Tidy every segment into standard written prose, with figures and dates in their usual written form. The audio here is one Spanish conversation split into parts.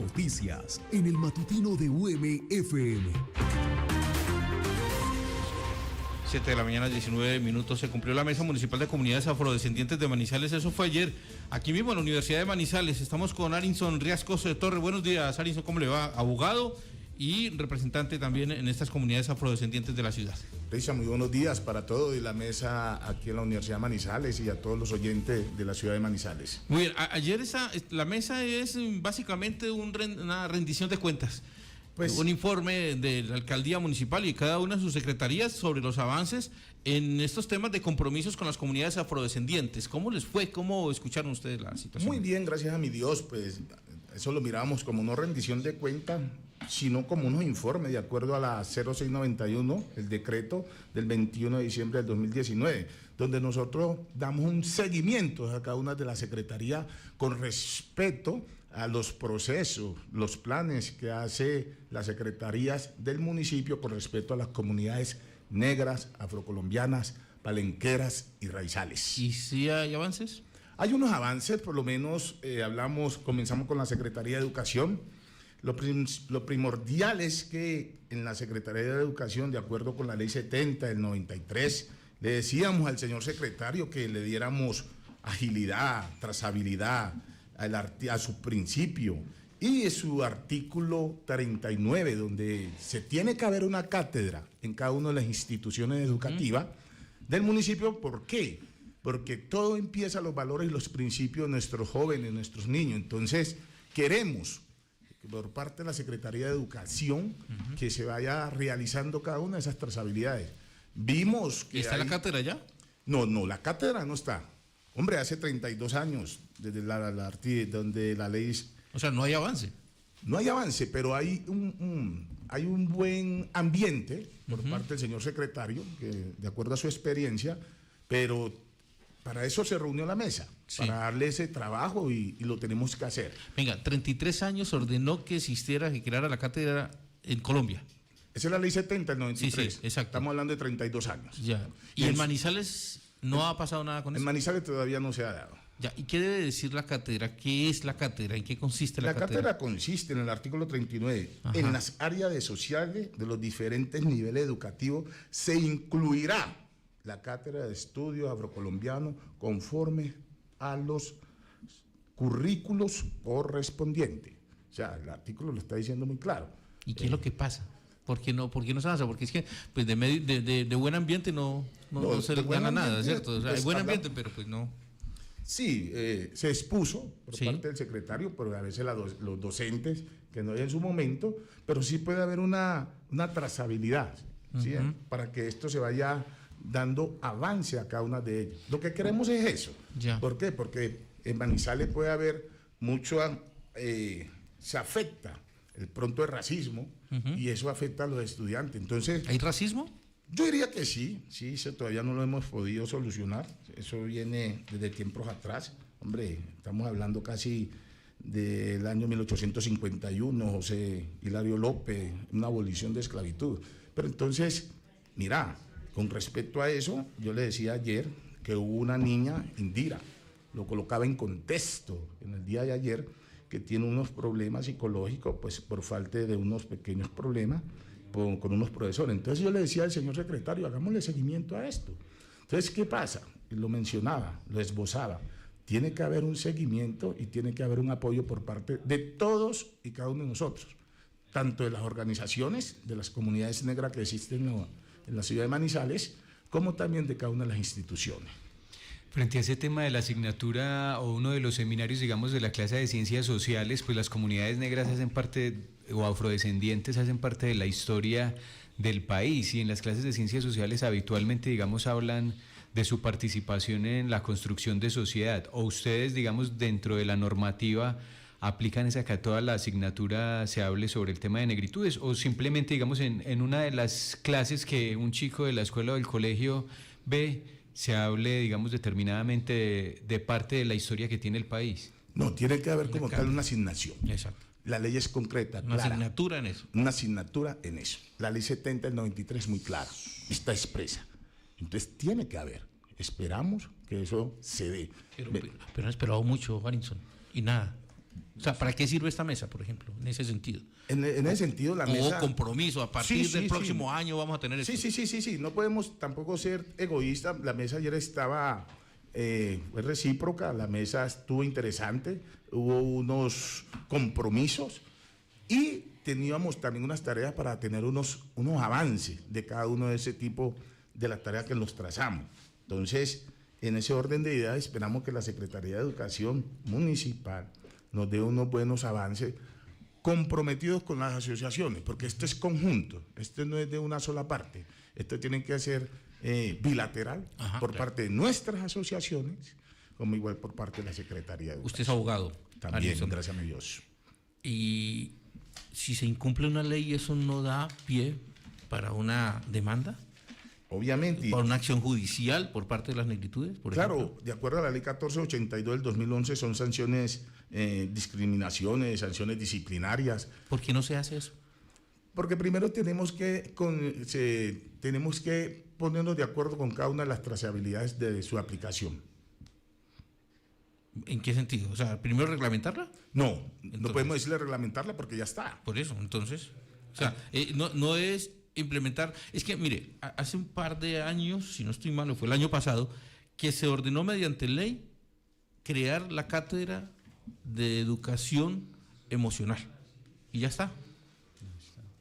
noticias en el matutino de UM-FM. 7 de la mañana, 19 minutos, se cumplió la Mesa Municipal de Comunidades Afrodescendientes de Manizales. Eso fue ayer, aquí mismo en la Universidad de Manizales. Estamos con Arinson Riascos de Torre. Buenos días, Arinson, ¿cómo le va? Abogado y representante también en estas comunidades afrodescendientes de la ciudad. Richard, muy buenos días para todos y la mesa aquí en la Universidad de Manizales y a todos los oyentes de la ciudad de Manizales. Muy bien, ayer la mesa es básicamente una rendición de cuentas. Pues, un informe de la alcaldía municipal y cada una de sus secretarías sobre los avances en estos temas de compromisos con las comunidades afrodescendientes. ¿Cómo les fue? ¿Cómo escucharon ustedes la situación? Muy bien, gracias a mi Dios, pues eso lo miramos como no rendición de cuentas, sino como unos informes de acuerdo a la 0691, el decreto del 21 de diciembre del 2019, donde nosotros damos un seguimiento a cada una de las secretarías con respecto a los procesos, los planes que hace las secretarías del municipio con respecto a las comunidades negras, afrocolombianas, palenqueras y raizales. ¿Y si hay avances? Hay unos avances, por lo menos comenzamos con la Secretaría de Educación. Lo primordial es que en la Secretaría de Educación, de acuerdo con la Ley 70 del 93, le decíamos al señor secretario que le diéramos agilidad, trazabilidad a su principio y su artículo 39, donde se tiene que haber una cátedra en cada una de las instituciones educativas del municipio. ¿Por qué? Porque todo empieza los valores y los principios de nuestros jóvenes, nuestros niños. Entonces, queremos por parte de la Secretaría de Educación que se vaya realizando cada una de esas trazabilidades. Vimos que... ¿Y está la cátedra ya? No, la cátedra no está. Hombre, hace 32 años, desde donde la ley... O sea, no hay avance. No hay avance, pero hay un buen ambiente por parte del señor secretario, que de acuerdo a su experiencia, pero para eso se reunió la mesa, sí, para darle ese trabajo y lo tenemos que hacer. Venga, 33 años ordenó que existiera, que creara la cátedra en Colombia. Esa es la ley 70 del 93. Sí, exacto. Estamos hablando de 32 años. Ya. ¿Y en Manizales no ha pasado nada con eso? En Manizales todavía no se ha dado. Ya. ¿Y qué debe decir la cátedra? ¿Qué es la cátedra? ¿En qué consiste la cátedra? La cátedra consiste en el artículo 39. Ajá. En las áreas de sociales de los diferentes niveles educativos se incluirá la cátedra de estudios afrocolombianos conforme a los currículos correspondientes. O sea, el artículo lo está diciendo muy claro. ¿Y qué es lo que pasa? ¿Por qué no se avanza? Porque es que pues de buen ambiente no se le gana nada, ¿cierto? O sea, hay buen ambiente, pero pues no. Sí, se expuso por parte del secretario, pero a veces los docentes, que no hay en su momento, pero sí puede haber una trazabilidad, ¿sí? Para que esto se vaya dando avance a cada una de ellas. Lo que queremos es eso. Ya. ¿Por qué? Porque en Manizales puede haber mucho, se afecta el pronto de racismo y eso afecta a los estudiantes. Entonces, ¿hay racismo? Yo diría que sí, eso todavía no lo hemos podido solucionar. Eso viene desde tiempos atrás. Hombre, estamos hablando casi del año 1851, José Hilario López, una abolición de esclavitud. Pero entonces, mira, con respecto a eso, yo le decía ayer que hubo una niña, Indira, lo colocaba en contexto en el día de ayer, que tiene unos problemas psicológicos, pues por falta de unos pequeños problemas con unos profesores. Entonces yo le decía al señor secretario, hagámosle seguimiento a esto. Entonces, ¿qué pasa? Y lo mencionaba, lo esbozaba. Tiene que haber un seguimiento y tiene que haber un apoyo por parte de todos y cada uno de nosotros, tanto de las organizaciones, de las comunidades negras que existen en la ciudad de Manizales, como también de cada una de las instituciones. Frente a ese tema de la asignatura o uno de los seminarios, digamos, de la clase de ciencias sociales, pues las comunidades negras hacen parte, o afrodescendientes hacen parte de la historia del país, y en las clases de ciencias sociales habitualmente, digamos, hablan de su participación en la construcción de sociedad, o ustedes, digamos, dentro de la normativa aplican esa que a toda la asignatura se hable sobre el tema de negritudes, o simplemente, digamos, en una de las clases que un chico de la escuela o del colegio ve, se hable, digamos, determinadamente de parte de la historia que tiene el país. No, tiene que haber como tal una asignación. Exacto. La ley es concreta, una clara. Asignatura en eso. Una asignatura en eso. La ley 70 del 93 es muy clara, está expresa. Entonces tiene que haber. Esperamos que eso se dé. Pero han esperado mucho, Arinson, y nada. O sea, ¿para qué sirve esta mesa, por ejemplo, en ese sentido? En ese sentido, la mesa... O compromiso, a partir del próximo año vamos a tener esto. Sí, no podemos tampoco ser egoístas. La mesa ayer estaba fue recíproca, la mesa estuvo interesante, hubo unos compromisos y teníamos también unas tareas para tener unos avances de cada uno de ese tipo de las tareas que nos trazamos. Entonces, en ese orden de ideas, esperamos que la Secretaría de Educación Municipal nos dé unos buenos avances comprometidos con las asociaciones, porque esto es conjunto, esto no es de una sola parte, esto tiene que ser bilateral por parte de nuestras asociaciones, como igual por parte de la Secretaría de Educación. Usted es abogado. También, Arizona. gracias a mi Dios. Y si se incumple una ley, ¿eso no da pie para una demanda? Obviamente. ¿Para una acción judicial por parte de las negritudes? Claro, ejemplo? de acuerdo a la ley 1482 del 2011 son sanciones, discriminaciones, sanciones disciplinarias. ¿Por qué no se hace eso? Porque primero tenemos que ponernos de acuerdo con cada una de las trazabilidades de su aplicación. ¿En qué sentido? O sea, ¿primero reglamentarla? No, Entonces, no podemos decirle reglamentarla porque ya está. Por eso, entonces. O sea, no es implementar. Es que, mire, hace un par de años, si no estoy mal, fue el año pasado, que se ordenó mediante ley crear la cátedra de educación emocional. Y ya está.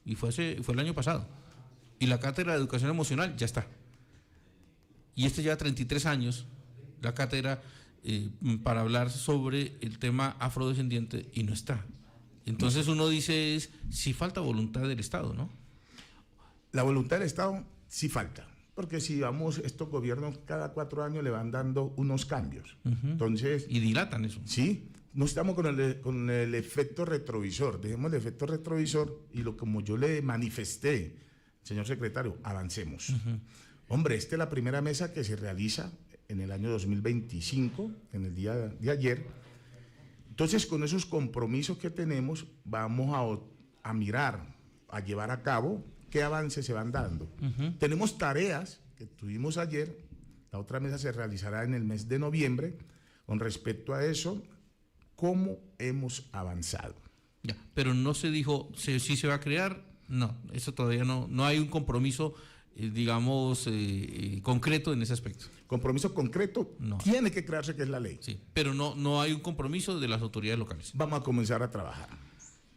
Y fue el año pasado. Y la cátedra de educación emocional ya está. Y este lleva 33 años, la cátedra para hablar sobre el tema afrodescendiente y no está. Entonces uno dice si falta voluntad del Estado, ¿no? La voluntad del Estado sí falta, porque si vamos, estos gobiernos cada 4 años le van dando unos cambios. Entonces, y dilatan eso. Sí, no estamos con el efecto retrovisor, dejemos el efecto retrovisor y como yo le manifesté, señor secretario, avancemos. Hombre, esta es la primera mesa que se realiza en el año 2025, en el día de ayer. Entonces, con esos compromisos que tenemos, vamos a mirar, a llevar a cabo qué avances se van dando. Tenemos tareas que tuvimos ayer, la otra mesa se realizará en el mes de noviembre. Con respecto a eso, ¿cómo hemos avanzado? Ya, pero no se dijo si se va a crear, no, eso todavía no hay un compromiso, digamos, concreto en ese aspecto. Compromiso concreto No. Tiene que crearse, que es la ley. Sí, pero no hay un compromiso de las autoridades locales. Vamos a comenzar a trabajar.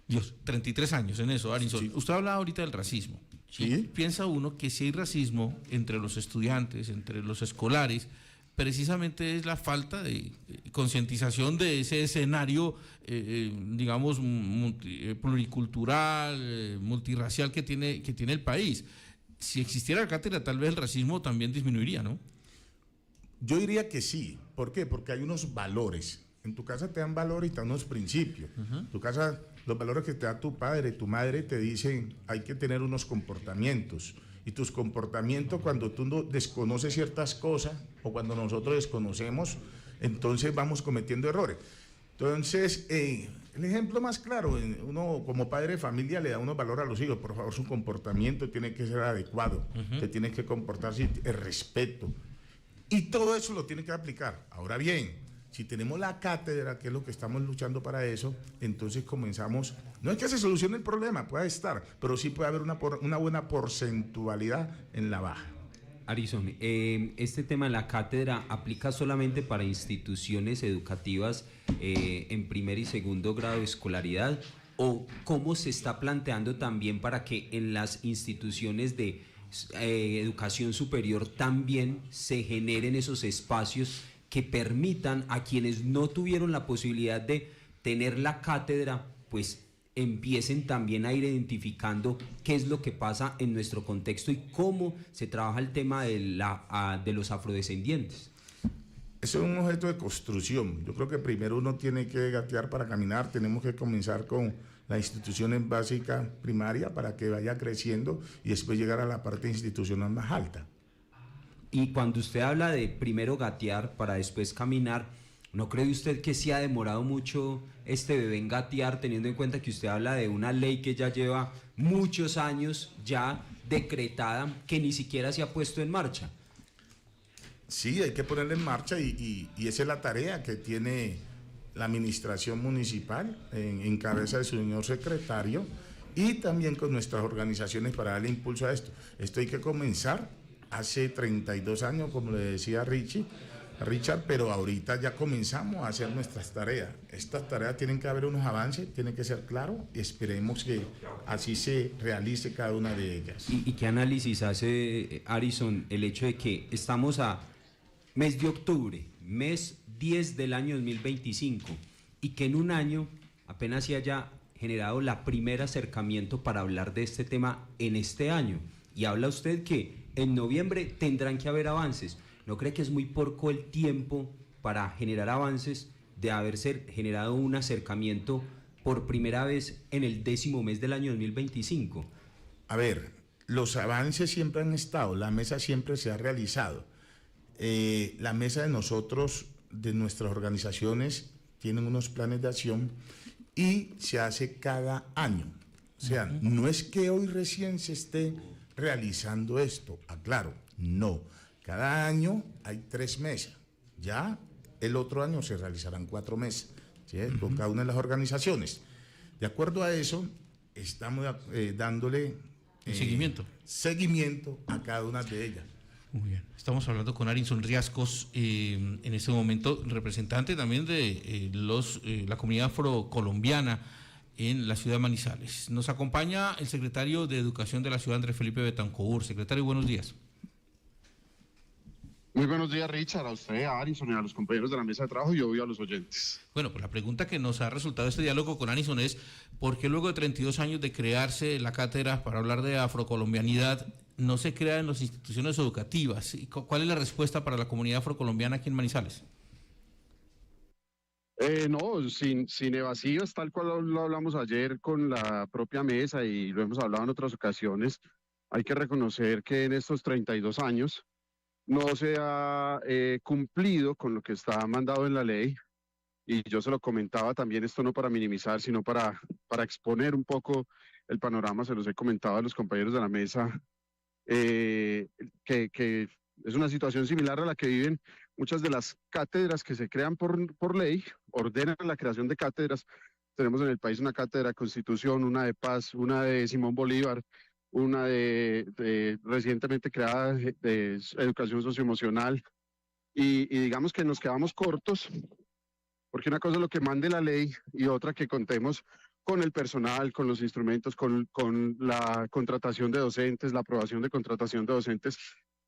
Dios, 33 años en eso, Arizona. Sí. Usted habla ahorita del racismo. Sí. Y piensa uno que si hay racismo entre los estudiantes, entre los escolares, precisamente es la falta de concientización de ese escenario, digamos, pluricultural, multirracial que tiene el país. Si existiera la cátedra, tal vez el racismo también disminuiría, ¿no? Yo diría que sí. ¿Por qué? Porque hay unos valores. En tu casa te dan valores y te dan unos principios. En tu casa, los valores que te da tu padre, tu madre, te dicen hay que tener unos comportamientos. Y tus comportamientos, cuando tú no desconoces ciertas cosas o cuando nosotros desconocemos, entonces vamos cometiendo errores. Entonces, el ejemplo más claro, uno como padre de familia le da unos valores a los hijos. Por favor, su comportamiento tiene que ser adecuado, te tiene que comportarse, el respeto. Y todo eso lo tiene que aplicar. Ahora bien, si tenemos la cátedra, que es lo que estamos luchando para eso, entonces comenzamos. No es que se solucione el problema, puede estar, pero sí puede haber una buena porcentualidad en la baja. Arizona, este tema de la cátedra aplica solamente para instituciones educativas en primer y segundo grado de escolaridad, o cómo se está planteando también para que en las instituciones de educación superior también se generen esos espacios que permitan a quienes no tuvieron la posibilidad de tener la cátedra, pues empiecen también a ir identificando qué es lo que pasa en nuestro contexto y cómo se trabaja el tema de los afrodescendientes. Eso es un objeto de construcción. Yo creo que primero uno tiene que gatear para caminar. Tenemos que comenzar con las instituciones básicas primaria para que vaya creciendo y después llegar a la parte institucional más alta. Y cuando usted habla de primero gatear para después caminar, ¿no cree usted que sí ha demorado mucho este bebé en gatear, teniendo en cuenta que usted habla de una ley que ya lleva muchos años ya decretada, que ni siquiera se ha puesto en marcha? Sí, hay que ponerla en marcha y esa es la tarea que tiene la administración municipal, en cabeza de su señor secretario, y también con nuestras organizaciones para darle impulso a esto. Esto hay que comenzar hace 32 años, como le decía Richard, pero ahorita ya comenzamos a hacer nuestras tareas. Estas tareas tienen que haber unos avances, tienen que ser claros, y esperemos que así se realice cada una de ellas. ¿Y qué análisis hace, Arison, el hecho de que estamos a mes de octubre, mes 10 del año 2025, y que en un año apenas se haya generado la primer acercamiento para hablar de este tema en este año? Y habla usted que en noviembre tendrán que haber avances. ¿No cree que es muy poco el tiempo para generar avances de haberse generado un acercamiento por primera vez en el 10º mes del año 2025? A ver, los avances siempre han estado, la mesa siempre se ha realizado. La mesa de nosotros, de nuestras organizaciones, tienen unos planes de acción y se hace cada año. O sea, no es que hoy recién se esté realizando esto, aclaro, no. Cada año hay 3 mesas, ya el otro año se realizarán 4 mesas, ¿sí? Con cada una de las organizaciones. De acuerdo a eso, estamos dándole seguimiento a cada una de ellas. Muy bien. Estamos hablando con Arison Riascos, en este momento representante también de la comunidad afrocolombiana en la ciudad de Manizales. Nos acompaña el secretario de Educación de la ciudad, Andrés Felipe Betancourt. Secretario, buenos días. Muy buenos días, Richard, a usted, a Arison y a los compañeros de la mesa de trabajo y obvio a los oyentes. Bueno, pues la pregunta que nos ha resultado este diálogo con Arison es ¿por qué luego de 32 años de crearse la cátedra para hablar de afrocolombianidad no se crea en las instituciones educativas? ¿Cuál es la respuesta para la comunidad afrocolombiana aquí en Manizales? No, sin evasivas, tal cual lo hablamos ayer con la propia mesa y lo hemos hablado en otras ocasiones. Hay que reconocer que en estos 32 años no se ha cumplido con lo que está mandado en la ley, y yo se lo comentaba también, esto no para minimizar, sino para exponer un poco el panorama, se los he comentado a los compañeros de la mesa, que es una situación similar a la que viven muchas de las cátedras que se crean por ley, ordenan la creación de cátedras. Tenemos en el país una cátedra de Constitución, una de Paz, una de Simón Bolívar, una recientemente creada de Educación Socioemocional, y digamos que nos quedamos cortos, porque una cosa es lo que mande la ley y otra que contemos con el personal, con los instrumentos, con la contratación de docentes, la aprobación de contratación de docentes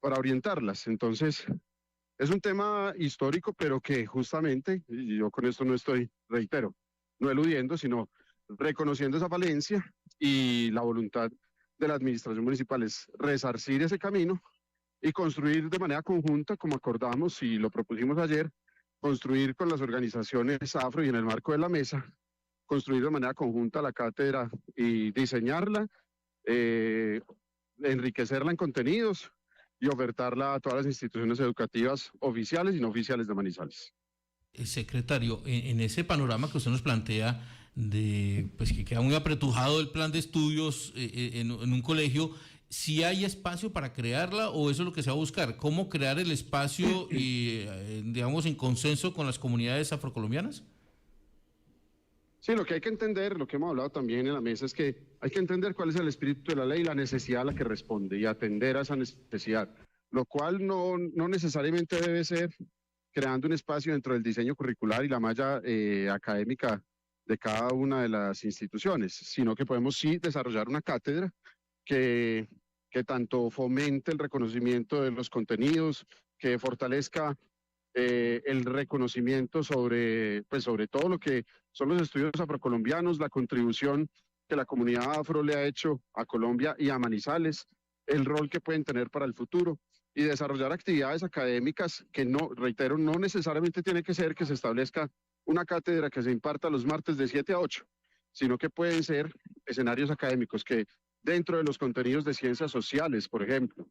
para orientarlas. Entonces, es un tema histórico, pero que justamente, y yo con esto no estoy, reitero, no eludiendo, sino reconociendo esa falencia, y la voluntad de la administración municipal es resarcir ese camino y construir de manera conjunta, como acordamos y lo propusimos ayer, construir con las organizaciones afro y en el marco de la mesa, construir de manera conjunta la cátedra y diseñarla, enriquecerla en contenidos y ofertarla a todas las instituciones educativas oficiales y no oficiales de Manizales. Secretario, en ese panorama que usted nos plantea de pues que queda muy apretujado el plan de estudios en un colegio, ¿sí hay espacio para crearla o eso es lo que se va a buscar? ¿Cómo crear el espacio digamos en consenso con las comunidades afrocolombianas? Sí, lo que hay que entender, lo que hemos hablado también en la mesa, es que hay que entender cuál es el espíritu de la ley y la necesidad a la que responde y atender a esa necesidad, lo cual no necesariamente debe ser creando un espacio dentro del diseño curricular y la malla académica de cada una de las instituciones, sino que podemos sí desarrollar una cátedra que tanto fomente el reconocimiento de los contenidos, que fortalezca el reconocimiento sobre todo lo que son los estudios afrocolombianos, la contribución que la comunidad afro le ha hecho a Colombia y a Manizales, el rol que pueden tener para el futuro, y desarrollar actividades académicas que no, reitero, no necesariamente tiene que ser que se establezca una cátedra que se imparta los martes de 7 a 8, sino que pueden ser escenarios académicos que dentro de los contenidos de ciencias sociales, por ejemplo,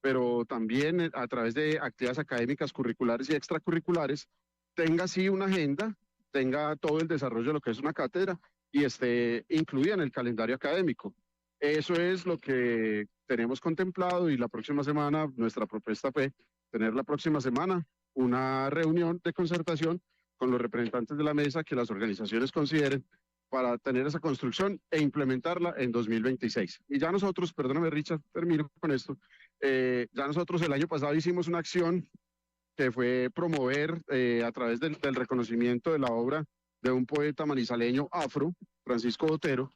pero también a través de actividades académicas curriculares y extracurriculares, tenga así una agenda, tenga todo el desarrollo de lo que es una cátedra y esté incluida en el calendario académico. Eso es lo que tenemos contemplado, y la próxima semana, nuestra propuesta fue tener la próxima semana una reunión de concertación con los representantes de la mesa que las organizaciones consideren para tener esa construcción e implementarla en 2026. Y ya nosotros, perdóname Richard, termino con esto, ya nosotros el año pasado hicimos una acción que fue promover a través del reconocimiento de la obra de un poeta manizaleño afro, Francisco Botero,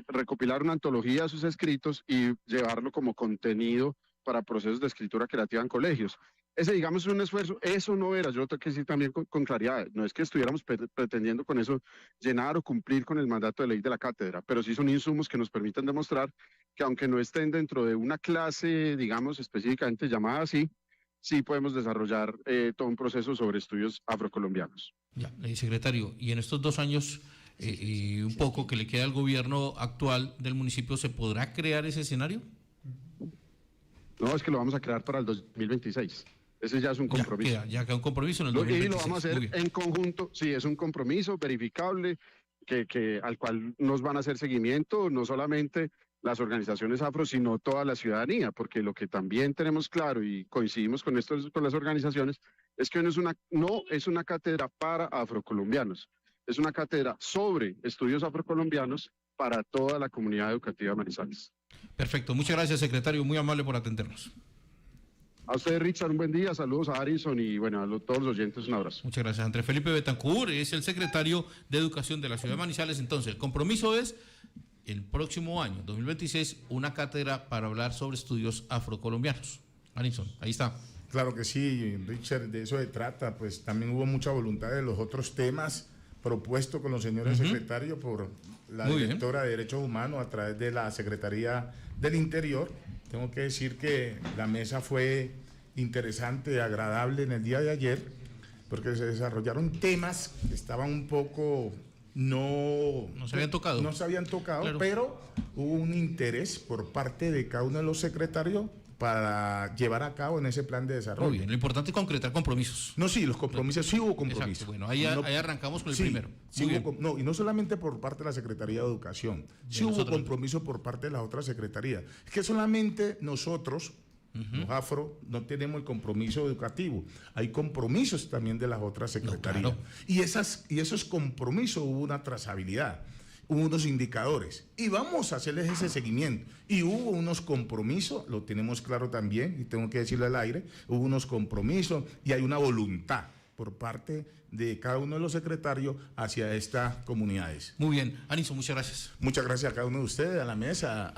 recopilar una antología de sus escritos y llevarlo como contenido para procesos de escritura creativa en colegios. Ese, digamos, es un esfuerzo, eso no era, yo tengo que decir también con claridad, no es que estuviéramos pretendiendo con eso llenar o cumplir con el mandato de ley de la cátedra, pero sí son insumos que nos permiten demostrar que aunque no estén dentro de una clase, digamos, específicamente llamada así, sí podemos desarrollar todo un proceso sobre estudios afrocolombianos. Ya, secretario, y en estos 2 años y un poco que le queda al gobierno actual del municipio, ¿se podrá crear ese escenario? No, es que lo vamos a crear para el 2026. Ese ya es un compromiso. Ya queda un compromiso en el 2026. Y lo vamos a hacer en conjunto. Sí, es un compromiso verificable al cual nos van a hacer seguimiento, no solamente las organizaciones afro, sino toda la ciudadanía, porque lo que también tenemos claro y coincidimos con las organizaciones es que no es una cátedra para afrocolombianos, es una cátedra sobre estudios afrocolombianos para toda la comunidad educativa de Manizales. Perfecto, muchas gracias, secretario, muy amable por atendernos. A usted, Richard, un buen día, saludos a Arison y bueno, a todos los oyentes un abrazo. Muchas gracias. Andrés Felipe Betancur es el secretario de Educación de la ciudad de Manizales. Entonces, el compromiso es el próximo año, 2026, una cátedra para hablar sobre estudios afrocolombianos. Arison, ahí está. Claro que sí, Richard, de eso se trata, pues también hubo mucha voluntad de los otros temas propuestos con los señores secretarios por la directora de Derechos Humanos a través de la Secretaría del Interior. Tengo que decir que la mesa fue interesante, agradable en el día de ayer, porque se desarrollaron temas que estaban un poco no se habían tocado, claro. Pero hubo un interés por parte de cada uno de los secretarios para llevar a cabo en ese plan de desarrollo. Muy bien, lo importante es concretar compromisos. No, sí, los compromisos, sí hubo compromisos. Exacto, bueno, ahí arrancamos con el primero. Sí hubo, y no solamente por parte de la Secretaría de Educación, sí hubo compromiso por parte de las otras secretarías. Es que solamente nosotros, los afro, no tenemos el compromiso educativo. Hay compromisos también de las otras secretarías. No, claro. Y esos compromisos hubo una trazabilidad. Hubo unos indicadores y vamos a hacerles ese seguimiento. Y hubo unos compromisos, lo tenemos claro también, y tengo que decirlo al aire, hubo unos compromisos y hay una voluntad por parte de cada uno de los secretarios hacia estas comunidades. Muy bien, Arison, muchas gracias. Muchas gracias a cada uno de ustedes, a la mesa,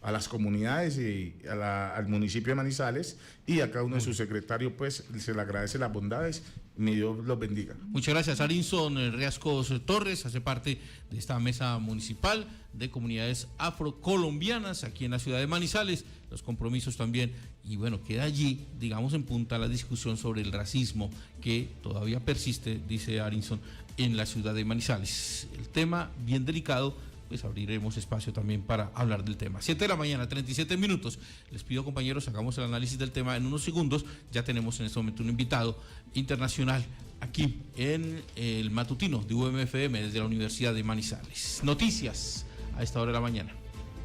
a las comunidades y al municipio de Manizales y a cada uno de sus secretarios, pues se le agradece las bondades. Mi Dios los bendiga. Muchas gracias, Arison Riascos Torres, hace parte de esta mesa municipal de comunidades afrocolombianas aquí en la ciudad de Manizales, los compromisos también, y bueno, queda allí, digamos, en punta la discusión sobre el racismo que todavía persiste, dice Arison, en la ciudad de Manizales. El tema bien delicado, pues abriremos espacio también para hablar del tema. 7 de la mañana, 37 minutos. Les pido, compañeros, hagamos el análisis del tema en unos segundos. Ya tenemos en este momento un invitado internacional aquí en el matutino de UMFM desde la Universidad de Manizales. Noticias a esta hora de la mañana.